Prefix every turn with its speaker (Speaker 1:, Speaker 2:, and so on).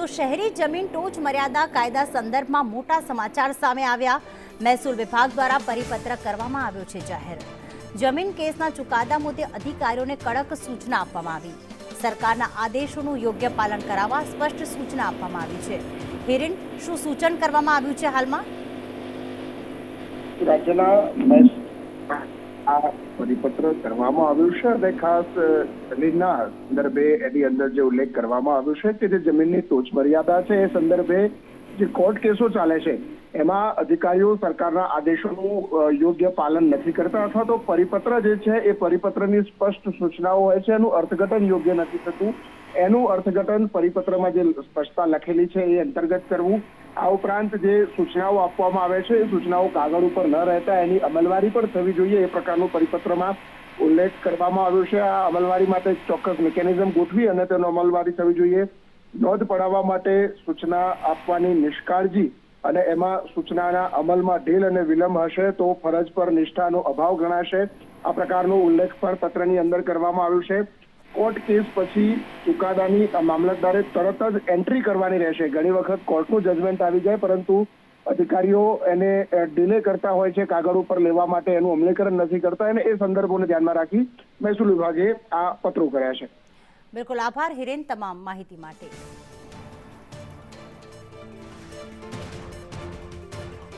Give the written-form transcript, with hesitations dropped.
Speaker 1: તો શહેરી જમીન ટોચ મર્યાદા કાયદા સંદર્ભમાં મોટા સમાચાર સામે આવ્યા। મહેસૂલ વિભાગ દ્વારા પરિપત્ર કરવામાં આવ્યો છે જાહેર। જમીન કેસના ચુકાદા મુદ્દે અધિકારીઓને કડક સૂચના આપવામાં આવી। સરકારના આદેશોનું યોગ્ય પાલન કરાવવા સ્પષ્ટ સૂચના આપવામાં આવી છે। હિરેન, શું સૂચન કરવામાં આવ્યું છે હાલમાં?
Speaker 2: રાજ્યના આ પરિપત્ર કરવામાં આવ્યું છે અને ખાસ જમીનના સંદર્ભે એની અંદર જે ઉલ્લેખ કરવામાં આવ્યો છે કે જે જમીનની ટોચ મર્યાદા છે એ સંદર્ભે જે કોર્ટ કેસો ચાલે છે એમાં અધિકારીઓ સરકારના આદેશોનું યોગ્ય પાલન નથી કરતા અથવા તો પરિપત્ર જે છે એ પરિપત્રની સ્પષ્ટ સૂચનાઓ હોય છે એનું અર્થઘટન યોગ્ય નથી થતું। એનું અર્થઘટન પરિપત્રમાં જે સ્પષ્ટતા લખેલી છે એ અંતર્ગત કરવું। આ ઉપરાંત જે સૂચનાઓ આપવામાં આવે છે એ સૂચનાઓ કાગળ ઉપર ન રહેતા એની અમલવારી પણ થવી જોઈએ એ પ્રકારનું પરિપત્રમાં ઉલ્લેખ કરવામાં આવ્યો છે। આ અમલવારી માટે ચોક્કસ મિકેનિઝમ ગોઠવી અને તેનો અમલવારી થવી જોઈએ। નોંધ પડાવવા માટે સૂચના આપવાની નિષ્કાળજી અને એમાં સૂચનાના અમલમાં ઢીલ અને વિલંબ હશે તો ફરજ પર નિષ્ઠાનો અભાવ ગણાશે। આ પ્રકારનો ઉલ્લેખ પણ પત્રની અંદર કરવામાં આવ્યો છે। કોર્ટ કેસ પછી ચુકાદાની મામલતદારે તરત જ એન્ટ્રી કરવાની રહેશે। ઘણી વખત કોર્ટનું જજમેન્ટ આવી જાય પરંતુ અધિકારીઓ એને ડિલે કરતા હોય છે કાગળ ઉપર લેવા માટે, એનું અમલીકરણ નથી કરતા અને એ સંદર્ભોને ધ્યાનમાં રાખી મહેસૂલ વિભાગે આ પત્રો કર્યા છે।
Speaker 1: બિલકુલ, આભાર હિરેન તમામ માહિતી માટે।